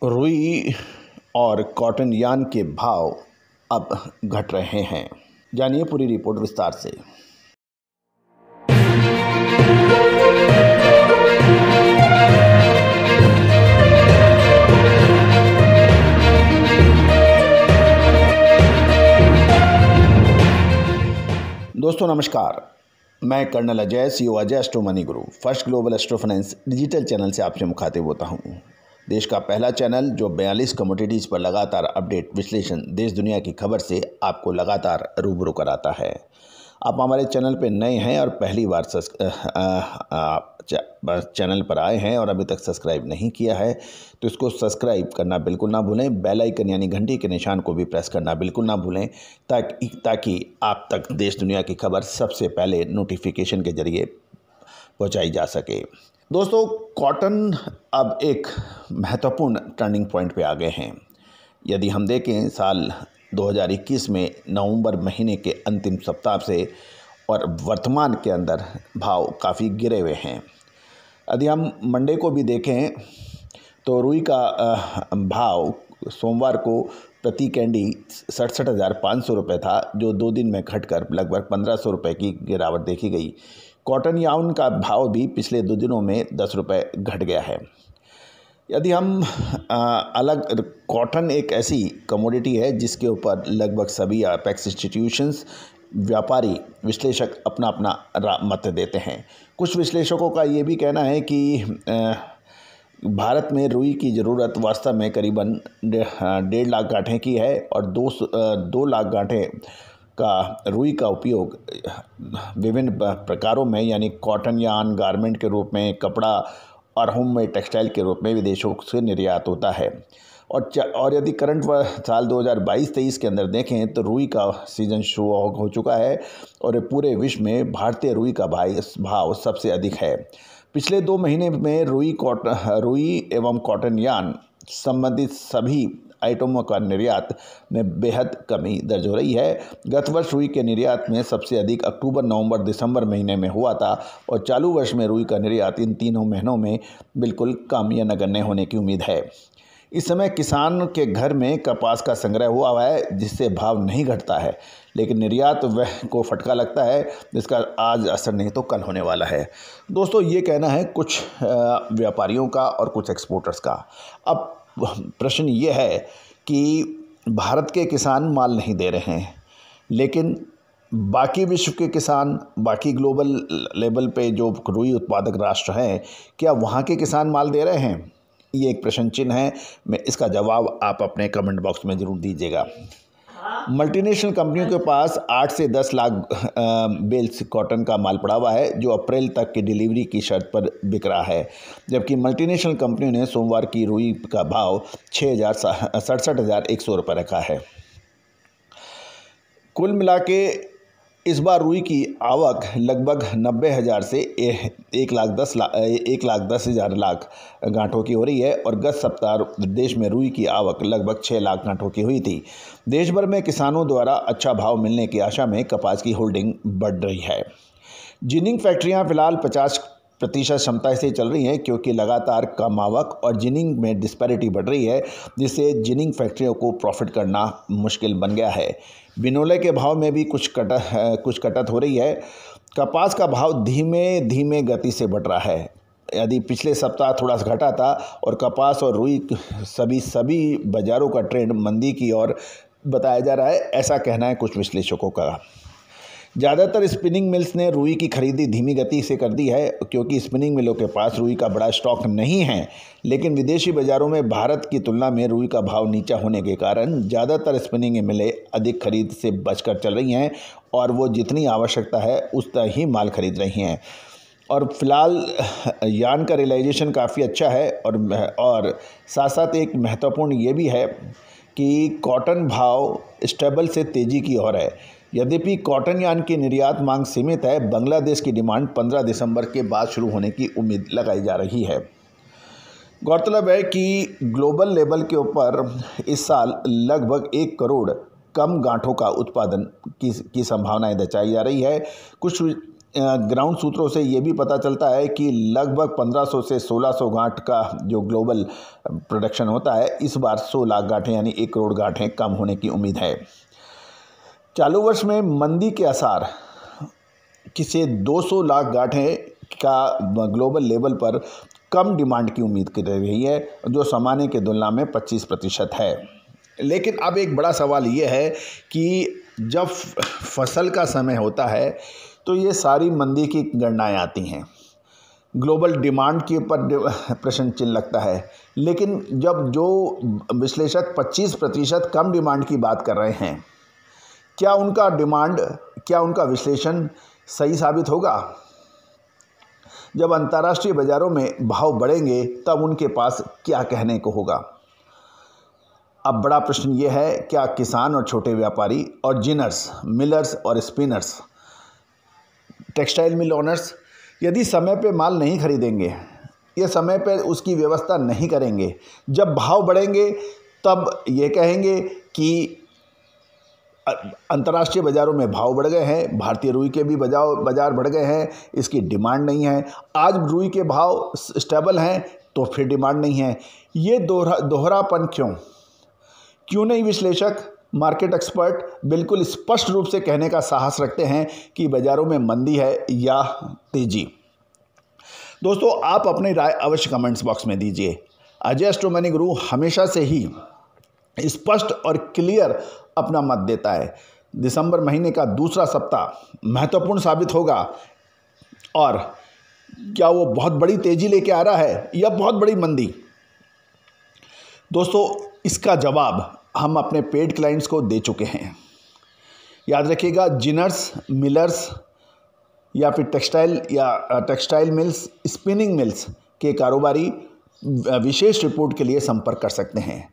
रुई और cotton yarn के भाव अब घट रहे हैं। जानिए पूरी रिपोर्ट विस्तार से। दोस्तों नमस्कार, मैं colonel Ajay, CEO Ajay astro money guru first global astro finance digital channel से आपसे मुखातिब होता हूं। देश का पहला चैनल जो 42 कमोडिटीज़ पर लगातार अपडेट, विश्लेषण, देश दुनिया की खबर से आपको लगातार रूबरू कराता है। आप हमारे चैनल पे नए हैं और पहली बार चैनल पर आए हैं और अभी तक सब्सक्राइब नहीं किया है तो इसको सब्सक्राइब करना बिल्कुल ना भूलें। बेल आइकन यानी घंटी के निशान को भी प्रेस करना बिल्कुल ना भूलें ताकि आप तक देश दुनिया की खबर सबसे पहले नोटिफिकेशन के जरिए पहुंचाई जा सके। दोस्तों, कॉटन अब एक महत्वपूर्ण टर्निंग पॉइंट पे आ गए हैं। यदि हम देखें साल 2021 में नवंबर महीने के अंतिम सप्ताह से और वर्तमान के अंदर भाव काफ़ी गिरे हुए हैं। यदि हम मंडे को भी देखें तो रुई का भाव सोमवार को प्रति कैंडी 67,500 रुपये था, जो 2 दिन में घटकर लगभग 1,500 रुपये की गिरावट देखी गई। कॉटन यार्न का भाव भी पिछले 2 दिनों में 10 रुपये घट गया है। यदि हम कॉटन एक ऐसी कमोडिटी है जिसके ऊपर लगभग सभी अपेक्स इंस्टीट्यूशंस, व्यापारी, विश्लेषक अपना अपना मत देते हैं। कुछ विश्लेषकों का ये भी कहना है कि भारत में रुई की ज़रूरत वास्तव में करीबन 1.5 लाख गांठें की है और 2 लाख गांठें का रुई का उपयोग विभिन्न प्रकारों में यानी कॉटन यार्न, गारमेंट के रूप में, कपड़ा और होममेड टेक्सटाइल के रूप में विदेशों से निर्यात होता है। और यदि करंट साल 2022-23 के अंदर देखें तो रुई का सीज़न शुरू हो चुका है और पूरे विश्व में भारतीय रुई का भाव सबसे अधिक है। पिछले 2 महीने में रुई एवं कॉटन यार्न संबंधित सभी आइटमों का निर्यात में बेहद कमी दर्ज हो रही है। गत वर्ष रुई के निर्यात में सबसे अधिक अक्टूबर, नवंबर, दिसंबर महीने में हुआ था और चालू वर्ष में रुई का निर्यात इन तीनों महीनों में बिल्कुल कम या नगण्य होने की उम्मीद है। इस समय किसान के घर में कपास का संग्रह हुआ है जिससे भाव नहीं घटता है, लेकिन निर्यात वह को फटका लगता है जिसका आज असर नहीं तो कल होने वाला है। दोस्तों, ये कहना है कुछ व्यापारियों का और कुछ एक्सपोर्टर्स का। अब प्रश्न ये है कि भारत के किसान माल नहीं दे रहे हैं, लेकिन बाकी विश्व के किसान, बाकी ग्लोबल लेवल पे जो रुई उत्पादक राष्ट्र हैं, क्या वहाँ के किसान माल दे रहे हैं? ये एक प्रश्न चिन्ह है। मैं इसका जवाब आप अपने कमेंट बॉक्स में ज़रूर दीजिएगा। मल्टीनेशनल कंपनियों के पास 8 से 10 लाख बेल्स कॉटन का माल पड़ा हुआ है जो अप्रैल तक की डिलीवरी की शर्त पर बिक रहा है, जबकि कंपनियों ने सोमवार की रुई का भाव 67,100 रुपये रखा है। कुल मिला के इस बार रुई की आवक लगभग 90,000 से 1,10,000 गांठों की हो रही है और गत सप्ताह देश में रुई की आवक लगभग 6 लाख गांठों की हुई थी। देश भर में किसानों द्वारा अच्छा भाव मिलने की आशा में कपास की होल्डिंग बढ़ रही है। जिनिंग फैक्ट्रियां फिलहाल 50% क्षमता से चल रही हैं क्योंकि लगातार कम आवक और जिनिंग में डिस्पैरिटी बढ़ रही है, जिससे जिनिंग फैक्ट्रियों को प्रॉफिट करना मुश्किल बन गया है। बिनोले के भाव में भी कुछ कटत हो रही है। कपास का भाव धीमे गति से बढ़ रहा है। यदि पिछले सप्ताह थोड़ा सा घटा था और कपास और रुई सभी बाज़ारों का ट्रेंड मंदी की ओर बताया जा रहा है, ऐसा कहना है कुछ विश्लेषकों का। ज़्यादातर स्पिनिंग मिल्स ने रुई की खरीदी धीमी गति से कर दी है क्योंकि स्पिनिंग मिलों के पास रुई का बड़ा स्टॉक नहीं है, लेकिन विदेशी बाज़ारों में भारत की तुलना में रुई का भाव नीचा होने के कारण ज़्यादातर स्पिनिंग मिलें अधिक खरीद से बचकर चल रही हैं और वो जितनी आवश्यकता है उतना ही माल खरीद रही हैं। और फिलहाल यार्न का रियलाइजेशन काफ़ी अच्छा है और साथ साथ एक महत्वपूर्ण ये भी है कि कॉटन भाव स्टेबल से तेज़ी की ओर है। यद्यपि कॉटन यार्न की निर्यात मांग सीमित है, बांग्लादेश की डिमांड 15 दिसंबर के बाद शुरू होने की उम्मीद लगाई जा रही है। गौरतलब है कि ग्लोबल लेवल के ऊपर इस साल लगभग 1 करोड़ कम गांठों का उत्पादन की संभावनाएं दर्शाई जा रही है। कुछ ग्राउंड सूत्रों से ये भी पता चलता है कि लगभग 1500 से 1600 गांठ का जो ग्लोबल प्रोडक्शन होता है, इस बार 100 लाख गांठें यानी 1 करोड़ गांठें कम होने की उम्मीद है। चालू वर्ष में मंदी के आसार किसी 200 लाख गांठें का ग्लोबल लेवल पर कम डिमांड की उम्मीद कर रही है, जो सामान्य की तुलना में 25% है। लेकिन अब एक बड़ा सवाल ये है कि जब फसल का समय होता है तो ये सारी मंदी की गणनाएं आती हैं, ग्लोबल डिमांड के ऊपर प्रश्न चिन्ह लगता है। लेकिन जब जो विश्लेषक 25% कम डिमांड की बात कर रहे हैं, क्या उनका विश्लेषण सही साबित होगा? जब अंतर्राष्ट्रीय बाज़ारों में भाव बढ़ेंगे तब उनके पास क्या कहने को होगा? अब बड़ा प्रश्न ये है, क्या किसान और छोटे व्यापारी और जिनर्स, मिलर्स और स्पिनर्स, टेक्सटाइल मिल ओनर्स यदि समय पे माल नहीं खरीदेंगे या समय पे उसकी व्यवस्था नहीं करेंगे, जब भाव बढ़ेंगे तब ये कहेंगे कि अंतर्राष्ट्रीय बाज़ारों में भाव बढ़ गए हैं, भारतीय रुई के भी बाज़ार बढ़ गए हैं, इसकी डिमांड नहीं है। आज रुई के भाव स्टेबल हैं तो फिर डिमांड नहीं है। ये दोहरापन क्यों नहीं विश्लेषक, मार्केट एक्सपर्ट बिल्कुल स्पष्ट रूप से कहने का साहस रखते हैं कि बाज़ारों में मंदी है या तेजी? दोस्तों, आप अपनी राय अवश्य कमेंट्स बॉक्स में दीजिए। अजय एस्ट्रो मनी गुरु हमेशा से ही स्पष्ट और क्लियर अपना मत देता है। दिसंबर महीने का दूसरा सप्ताह महत्वपूर्ण साबित होगा, और क्या वो बहुत बड़ी तेजी लेके आ रहा है या बहुत बड़ी मंदी? दोस्तों, इसका जवाब हम अपने पेड क्लाइंट्स को दे चुके हैं। याद रखिएगा, जिनर्स, मिलर्स या फिर टेक्सटाइल मिल्स, स्पिनिंग मिल्स के कारोबारी विशेष रिपोर्ट के लिए संपर्क कर सकते हैं।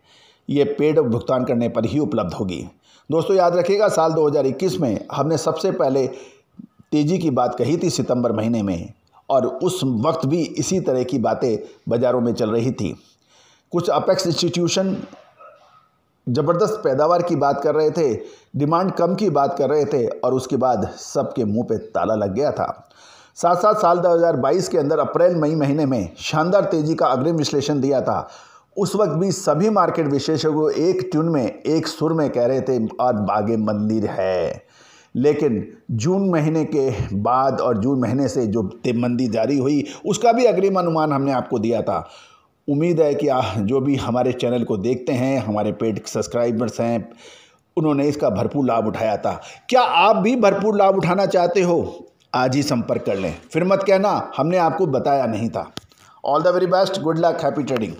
ये पेड भुगतान करने पर ही उपलब्ध होगी। दोस्तों, याद रखिएगा, साल 2021 में हमने सबसे पहले तेज़ी की बात कही थी सितंबर महीने में, और उस वक्त भी इसी तरह की बातें बाज़ारों में चल रही थी। कुछ अपेक्स इंस्टीट्यूशन ज़बरदस्त पैदावार की बात कर रहे थे, डिमांड कम की बात कर रहे थे, और उसके बाद सबके मुंह पे ताला लग गया था। साथ साथ साल 2022 के अंदर अप्रैल मई महीने में शानदार तेज़ी का अग्रिम विश्लेषण दिया था। उस वक्त भी सभी मार्केट विशेषज्ञ एक ट्यून में, एक सुर में कह रहे थे और आगे मंदी है। लेकिन जून महीने के बाद और जून महीने से जो मंदी जारी हुई, उसका भी अग्रिम अनुमान हमने आपको दिया था। उम्मीद है कि जो भी हमारे चैनल को देखते हैं, हमारे पेड सब्सक्राइबर्स हैं, उन्होंने इसका भरपूर लाभ उठाया था। क्या आप भी भरपूर लाभ उठाना चाहते हो? आज ही संपर्क कर लें, फिर मत कहना हमने आपको बताया नहीं था। All the very best, good luck, happy trading.